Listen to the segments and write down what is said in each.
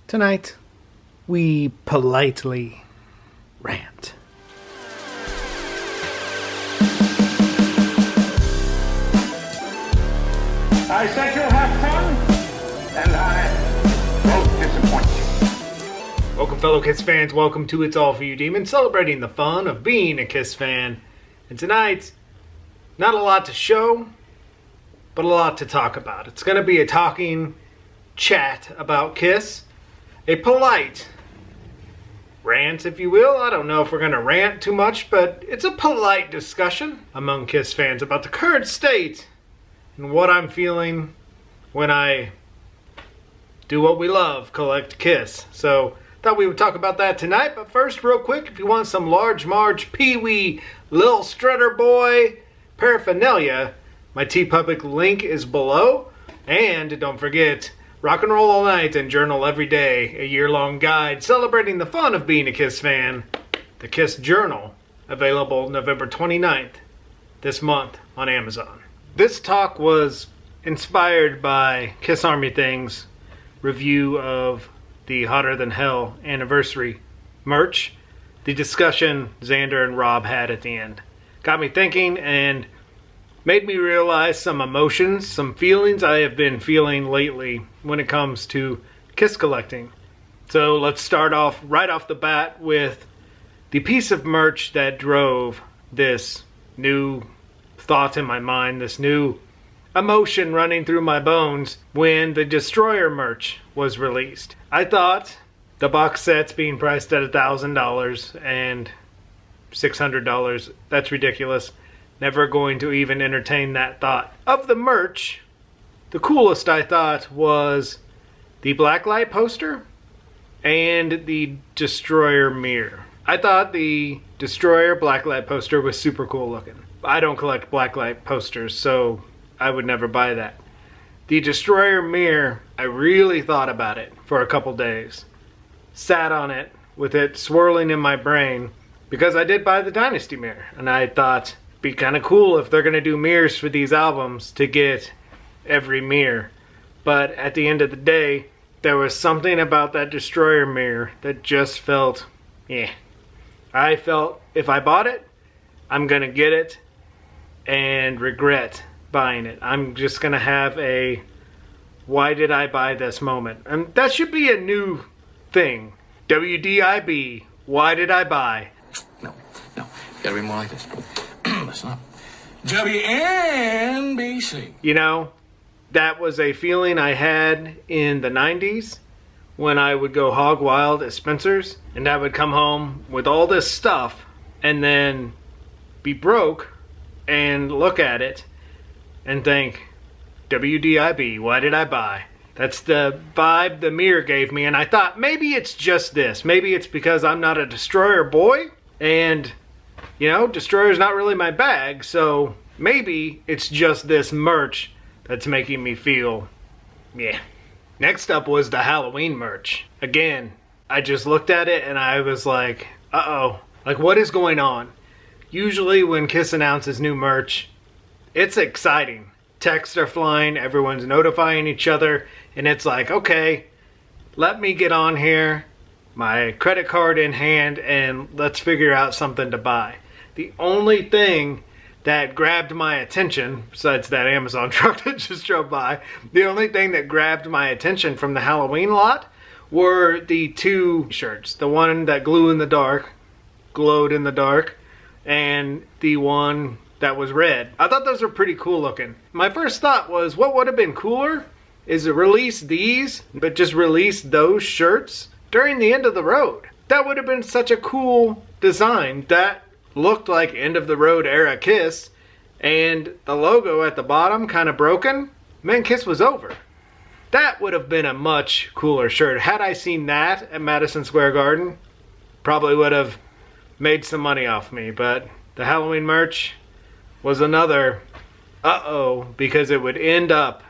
Tonight, we politely rant. I said you'll have fun, and I won't disappoint you. Welcome, fellow KISS fans. Welcome to It's All For You Demons, celebrating the fun of being a KISS fan. And tonight, not a lot to show, but a lot to talk about. It's going to be a talking chat about KISS. A polite rant, if you will. I don't know if we're going to rant too much, but it's a polite discussion among KISS fans about the current state and what I'm feeling when I do what we love, collect KISS. So, thought we would talk about that tonight. But first, real quick, if you want some large Marge, Pee-wee, Lil Strutter Boy paraphernalia, my TeePublic link is below. And don't forget, rock and roll all night and journal every day, a year-long guide celebrating the fun of being a KISS fan. The KISS Journal, available November 29th this month on Amazon. This talk was inspired by KISS Army Things review of the Hotter Than Hell anniversary merch. The discussion Xander and Rob had at the end got me thinking and made me realize some emotions, some feelings I have been feeling lately when it comes to KISS collecting. So let's start off right off the bat with the piece of merch that drove this new thought in my mind, this new emotion running through my bones when the Destroyer merch was released. I thought the box sets being priced at $1,000 and $600, that's ridiculous. Never going to even entertain that thought. Of the merch, the coolest I thought was the blacklight poster and the Destroyer mirror. I thought the Destroyer blacklight poster was super cool looking. I don't collect blacklight posters, so I would never buy that. The Destroyer mirror, I really thought about it for a couple days. Sat on it with it swirling in my brain because I did buy the Dynasty mirror, and I thought be kind of cool if they're going to do mirrors for these albums to get every mirror. But at the end of the day, there was something about that Destroyer mirror that just felt, I felt if I bought it, I'm going to get it and regret buying it. I'm just going to have a why did I buy this moment. And that should be a new thing. WDIB, why did I buy? No, you gotta be more like this. Listen up. WNBC. You know, that was a feeling I had in the 90s when I would go hog wild at Spencer's and I would come home with all this stuff and then be broke and look at it and think, WDIB, why did I buy? That's the vibe the mirror gave me, and I thought maybe it's just this. Maybe it's because I'm not a Destroyer boy and Destroyer's not really my bag, so maybe it's just this merch that's making me feel, Next up was the Halloween merch. Again, I just looked at it and I was like, uh-oh. Like, what is going on? Usually when KISS announces new merch, it's exciting. Texts are flying, everyone's notifying each other, and it's like, okay, let me get on here, my credit card in hand, and let's figure out something to buy. The only thing that grabbed my attention, besides that Amazon truck that just drove by, the only thing that grabbed my attention from the Halloween lot were the two shirts. The one that glowed in the dark, and the one that was red. I thought those were pretty cool looking. My first thought was, what would have been cooler is to release these, but just release those shirts during the End of the Road. That would have been such a cool design. That looked like End of the Road era KISS, and the logo at the bottom kind of broken. Man, KISS was over. That would have been a much cooler shirt. Had I seen that at Madison Square Garden, probably would have made some money off me, but the Halloween merch was another because it would end up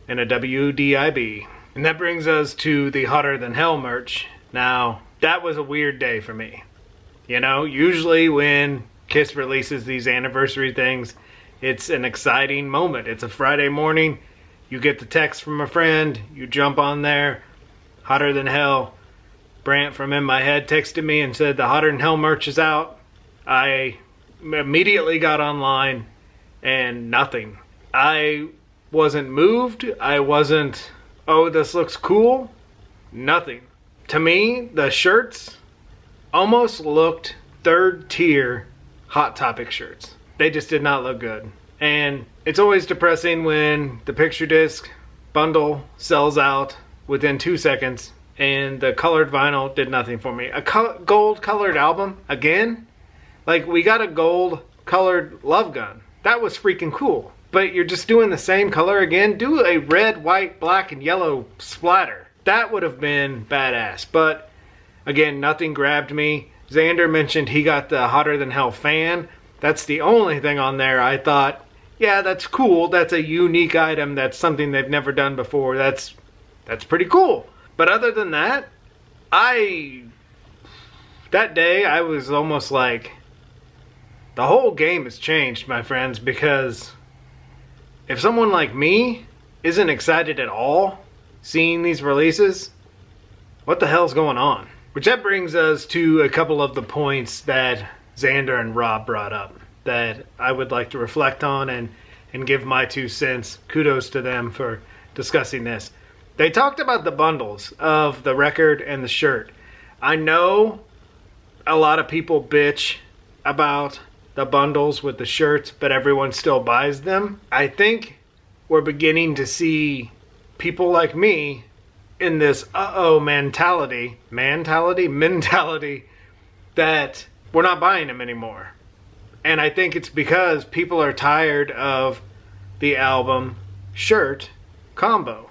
in a WDIB. And that brings us to the Hotter Than Hell merch. Now, that was a weird day for me. Usually when KISS releases these anniversary things, it's an exciting moment. It's a Friday morning, you get the text from a friend, you jump on there, Hotter Than Hell. Brant from In My Head texted me and said the Hotter Than Hell merch is out. I immediately got online and nothing. I wasn't moved. I wasn't, oh, this looks cool. Nothing. To me, the shirts almost looked third tier Hot Topic shirts. They just did not look good. And it's always depressing when the picture disc bundle sells out within 2 seconds and the colored vinyl did nothing for me. A gold colored album, again? Like, we got a gold colored Love Gun. That was freaking cool. But you're just doing the same color again? Do a red, white, black, and yellow splatter. That would have been badass. But, again, nothing grabbed me. Xander mentioned he got the Hotter Than Hell fan. That's the only thing on there I thought, yeah, that's cool. That's a unique item. That's something they've never done before. That's pretty cool. But other than that, that day I was almost like, the whole game has changed, my friends, because if someone like me isn't excited at all seeing these releases, what the hell's going on? Which that brings us to a couple of the points that Xander and Rob brought up that I would like to reflect on and give my 2 cents. Kudos to them for discussing this. They talked about the bundles of the record and the shirt. I know a lot of people bitch about the bundles with the shirts, but everyone still buys them. I think we're beginning to see people like me in this mentality that we're not buying them anymore. And I think it's because people are tired of the album shirt combo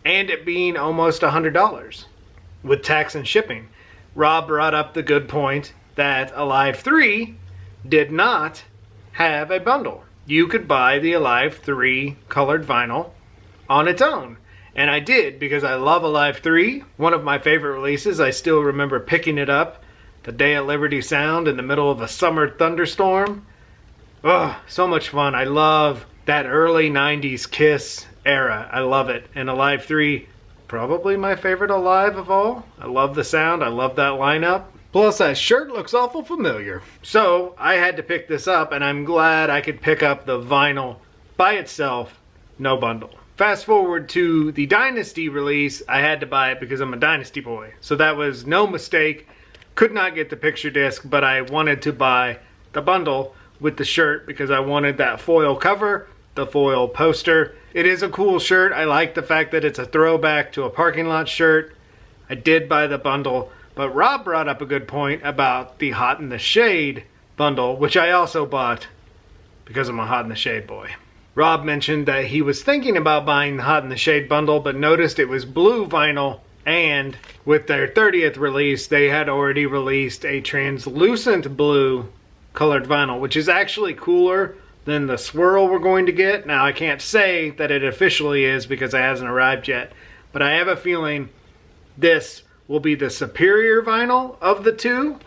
and it being almost $100 with tax and shipping. Rob brought up the good point that Alive 3 did not have a bundle. You could buy the Alive 3 colored vinyl on its own. And I did, because I love Alive 3. One of my favorite releases. I still remember picking it up the day at Liberty Sound in the middle of a summer thunderstorm. Oh, so much fun. I love that early 90s Kiss era. I love it. And Alive 3, probably my favorite Alive of all. I love the sound. I love that lineup. Plus, that shirt looks awful familiar. So, I had to pick this up, and I'm glad I could pick up the vinyl by itself, no bundle. Fast forward to the Dynasty release, I had to buy it because I'm a Dynasty boy. So that was no mistake. Could not get the picture disc, but I wanted to buy the bundle with the shirt because I wanted that foil cover, the foil poster. It is a cool shirt. I like the fact that it's a throwback to a parking lot shirt. I did buy the bundle. But Rob brought up a good point about the Hot in the Shade bundle, which I also bought because I'm a Hot in the Shade boy. Rob mentioned that he was thinking about buying the Hot in the Shade bundle, but noticed it was blue vinyl, and with their 30th release, they had already released a translucent blue colored vinyl, which is actually cooler than the swirl we're going to get. Now, I can't say that it officially is because it hasn't arrived yet, but I have a feeling this will be the superior vinyl of the two.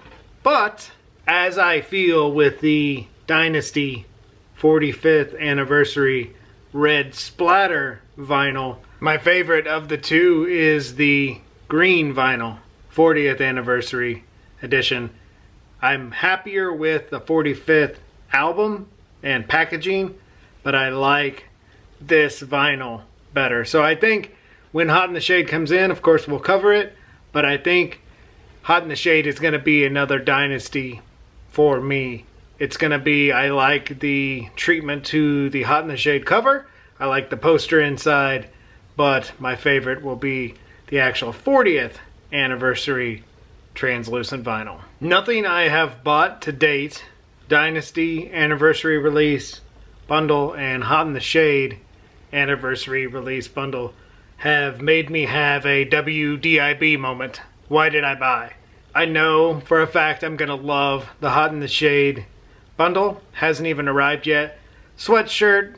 But as I feel with the Dynasty 45th anniversary red splatter vinyl, my favorite of the two is the green vinyl 40th anniversary edition. I'm happier with the 45th album and packaging, but I like this vinyl better. So I think when Hot in the Shade comes in, of course we'll cover it. But I think Hot in the Shade is going to be another Dynasty for me. It's going to be, I like the treatment to the Hot in the Shade cover. I like the poster inside. But my favorite will be the actual 40th anniversary translucent vinyl. Nothing I have bought to date, Dynasty anniversary release bundle and Hot in the Shade anniversary release bundle, have made me have a WDIB moment. Why did I buy? I know for a fact I'm going to love the Hot in the Shade bundle. Hasn't even arrived yet. Sweatshirt,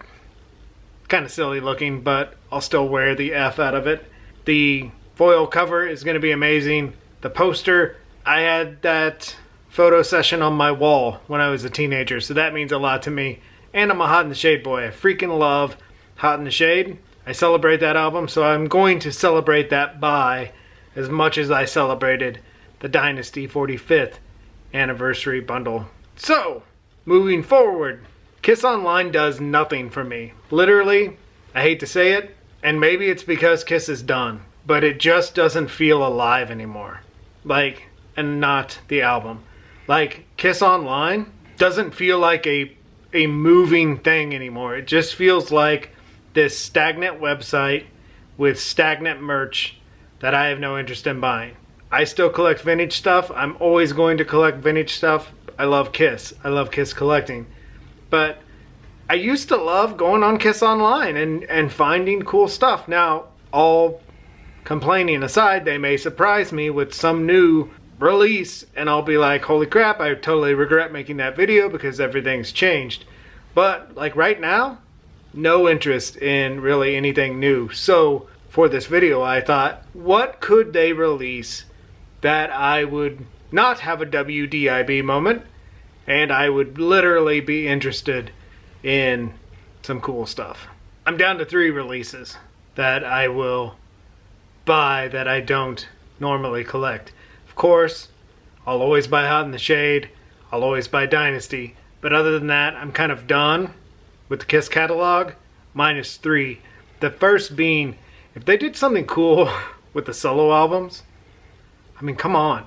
kind of silly looking, but I'll still wear the F out of it. The foil cover is going to be amazing. The poster, I had that photo session on my wall when I was a teenager, so that means a lot to me. And I'm a Hot in the Shade boy. I freaking love Hot in the Shade. I celebrate that album, so I'm going to celebrate that by as much as I celebrated the Dynasty 45th anniversary bundle. So, moving forward, KISSONLINE does nothing for me. Literally, I hate to say it, and maybe it's because Kiss is done, but it just doesn't feel alive anymore. Like, and not the album. Like, KISSONLINE doesn't feel like a moving thing anymore. It just feels like this stagnant website with stagnant merch that I have no interest in buying. I still collect vintage stuff. I'm always going to collect vintage stuff. I love Kiss. I love Kiss collecting. But I used to love going on KISSONLINE and finding cool stuff. Now, all complaining aside, they may surprise me with some new release and I'll be like, holy crap, I totally regret making that video because everything's changed. But like right now, no interest in really anything new. So for this video, I thought, what could they release that I would not have a WDIB moment and I would literally be interested in some cool stuff. I'm down to 3 releases that I will buy that I don't normally collect. Of course, I'll always buy Hot in the Shade, I'll always buy Dynasty, but other than that, I'm kind of done with the Kiss catalog, minus 3. The first being, if they did something cool with the solo albums, I mean, come on.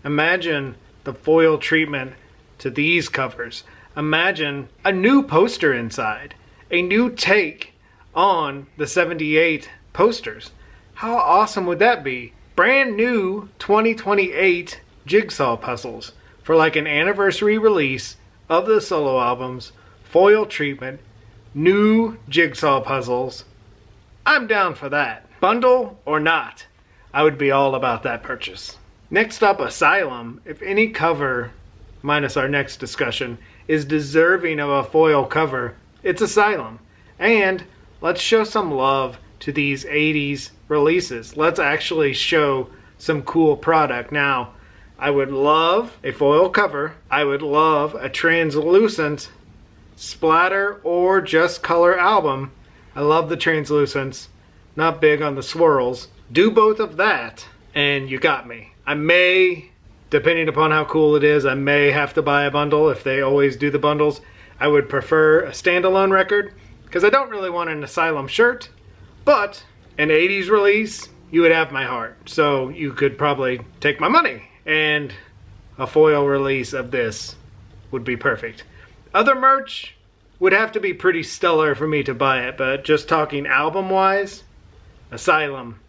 Imagine the foil treatment to these covers. Imagine a new poster inside, a new take on the 78 posters. How awesome would that be? Brand new 2028 jigsaw puzzles for like an anniversary release of the solo albums, foil treatment, new jigsaw puzzles. I'm down for that. Bundle or not, I would be all about that purchase. Next up, Asylum. If any cover, minus our next discussion, is deserving of a foil cover, it's Asylum. And let's show some love to these 80s releases. Let's actually show some cool product. Now, I would love a foil cover. I would love a translucent splatter or just color album. I love the translucents. Not big on the swirls. Do both of that and you got me. I may, depending upon how cool it is, I may have to buy a bundle if they always do the bundles. I would prefer a standalone record because I don't really want an Asylum shirt, but an 80s release, you would have my heart. So you could probably take my money and a foil release of this would be perfect. Other merch would have to be pretty stellar for me to buy it, but just talking album-wise, Asylum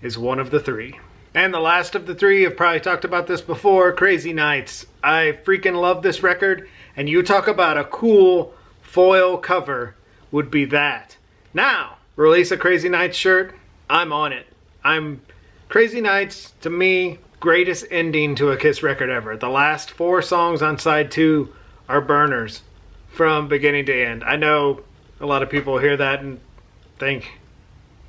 is one of the 3. And the last of the 3, I've probably talked about this before, Crazy Nights. I freaking love this record, and you talk about a cool foil cover would be that. Now, release a Crazy Nights shirt, I'm on it. Crazy Nights, to me, greatest ending to a Kiss record ever. The last 4 songs on side 2 are burners from beginning to end. I know a lot of people hear that and think,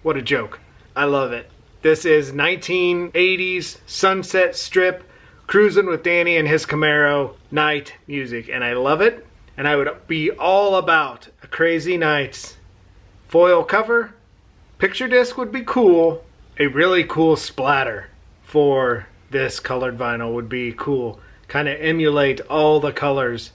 what a joke. I love it. This is 1980s Sunset Strip, cruising with Danny and his Camaro night music, and I love it. And I would be all about a Crazy Nights foil cover. Picture disc would be cool. A really cool splatter for this colored vinyl would be cool. Kind of emulate all the colors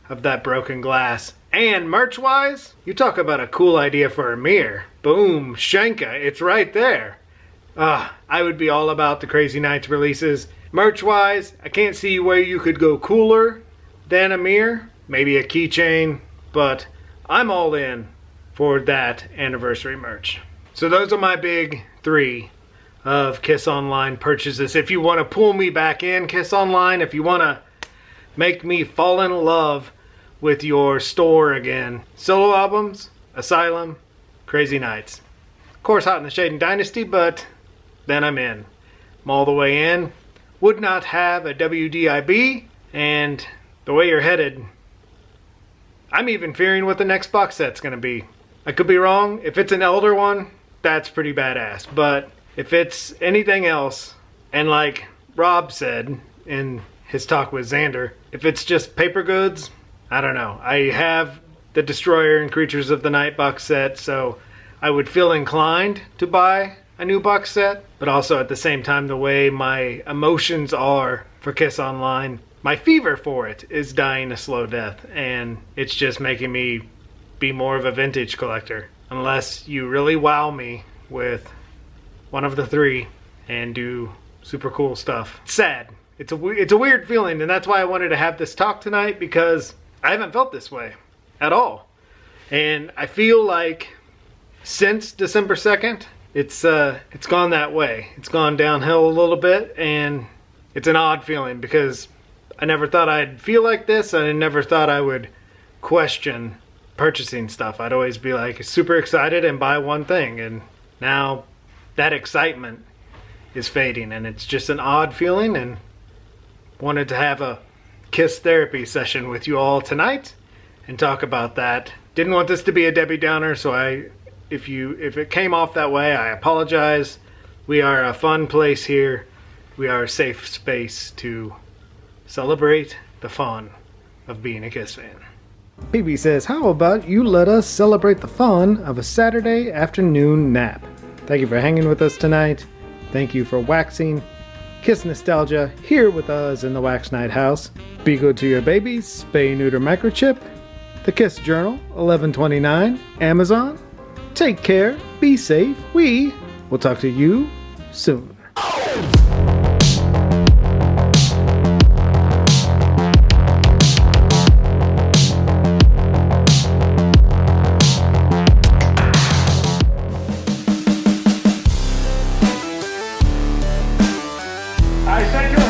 of that broken glass. And merch-wise, you talk about a cool idea for a mirror. Boom, Shanka, it's right there. I would be all about the Crazy Nights releases. Merch-wise, I can't see where you could go cooler than a mirror. Maybe a keychain, but I'm all in for that anniversary merch. So those are my big 3 of KISSONLINE purchases. If you want to pull me back in, KISSONLINE, if you want to make me fall in love with your store again. Solo albums, Asylum, Crazy Nights. Of course, Hot in the Shade and Dynasty, but then I'm in. I'm all the way in. Would not have a WDIB, and the way you're headed, I'm even fearing what the next box set's going to be. I could be wrong. If it's an elder one, that's pretty badass. But if it's anything else, and like Rob said in his talk with Xander, if it's just paper goods, I don't know. I have the Destroyer and Creatures of the Night box set, so I would feel inclined to buy a new box set, but also at the same time the way my emotions are for KISSONLINE. My fever for it is dying a slow death, and it's just making me be more of a vintage collector. Unless you really wow me with one of the three and do super cool stuff. It's sad. It's a weird feeling, and that's why I wanted to have this talk tonight, because I haven't felt this way at all. And I feel like since December 2nd, it's gone that way. It's gone downhill a little bit, and it's an odd feeling because I never thought I'd feel like this. I never thought I would question purchasing stuff. I'd always be like super excited and buy one thing, and now that excitement is fading, and it's just an odd feeling, and wanted to have a Kiss therapy session with you all tonight and talk about that. Didn't want this to be a Debbie Downer, so if it came off that way, I apologize. We are a fun place here. We are a safe space to celebrate the fun of being a Kiss fan. BB says, how about you let us celebrate the fun of a Saturday afternoon nap? Thank you for hanging with us tonight. Thank you for waxing Kiss nostalgia here with us in the Wax Night House. Be good to your babies. Spay, neuter, microchip. The Kiss Journal, 1129. Amazon. Take care. Be safe. We will talk to you soon. I said you